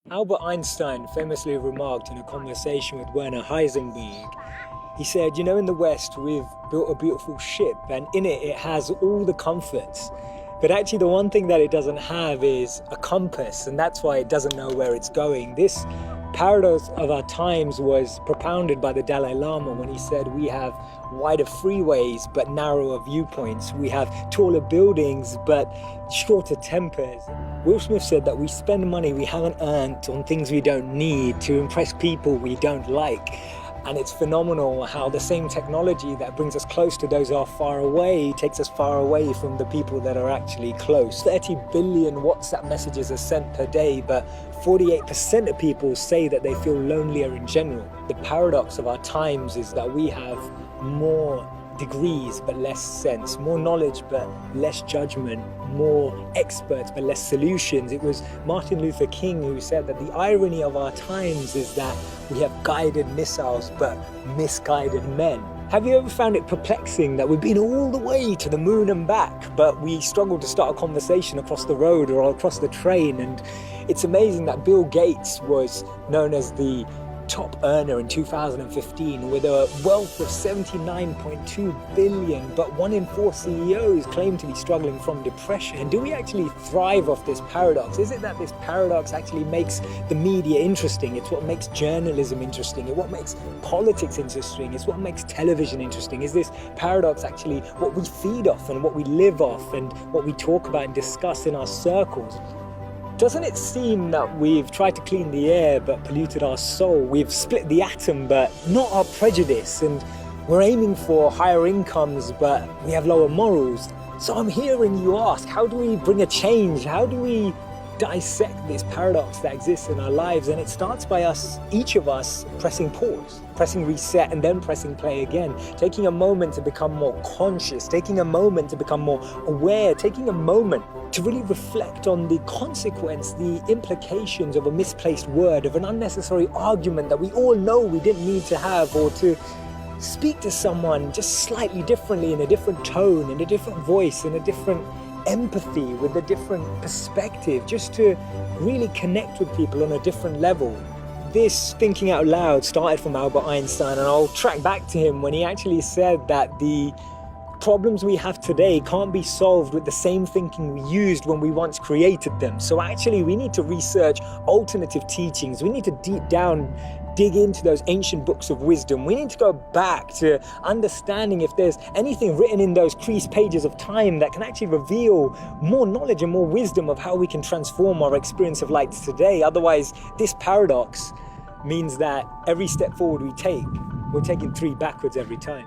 Albert Einstein famously remarked in a conversation with Werner Heisenberg, he said, in the West, we've built a beautiful ship and in it, it has all the comforts. But actually the one thing that it doesn't have is a compass, and that's why it doesn't know where it's going. This paradox of our times was propounded by the Dalai Lama when he said we have wider freeways but narrower viewpoints. We have taller buildings but shorter tempers. Will Smith said that we spend money we haven't earned on things we don't need to impress people we don't like. And it's phenomenal how the same technology that brings us close to those who are far away takes us far away from the people that are actually close. 30 billion WhatsApp messages are sent per day, but 48% of people say that they feel lonelier in general. The paradox of our times is that we have more degrees but less sense, more knowledge but less judgment, more experts but less solutions. It was Martin Luther King who said that the irony of our times is that we have guided missiles but misguided men. Have you ever found it perplexing that we've been all the way to the moon and back, but we struggle to start a conversation across the road or across the train? And it's amazing that Bill Gates was known as the top earner in 2015 with a wealth of 79.2 billion, but 1 in 4 CEOs claim to be struggling from depression. And do we actually thrive off this paradox? Is it that this paradox actually makes the media interesting? It's what makes journalism interesting. It's what makes politics interesting. It's what makes television interesting. Is this paradox actually what we feed off and what we live off and what we talk about and discuss in our circles? Doesn't it seem that we've tried to clean the air but polluted our soul? We've split the atom but not our prejudice, and we're aiming for higher incomes but we have lower morals. So I'm hearing you ask, how do we bring a change? How do we dissect this paradox that exists in our lives? And it starts by us, each of us, pressing pause, pressing reset, and then pressing play again, taking a moment to become more conscious, taking a moment to become more aware, taking a moment to really reflect on the consequence, the implications of a misplaced word, of an unnecessary argument that we all know we didn't need to have, or to speak to someone just slightly differently, in a different tone, in a different voice, in a different empathy, with a different perspective, just to really connect with people on a different level. This thinking out loud started from Albert Einstein, and I'll track back to him when he actually said that the problems we have today can't be solved with the same thinking we used when we once created them. So actually we need to research alternative teachings. We need to dig into those ancient books of wisdom. We need to go back to understanding if there's anything written in those creased pages of time that can actually reveal more knowledge and more wisdom of how we can transform our experience of light today. Otherwise, this paradox means that every step forward we take, we're taking 3 backwards every time.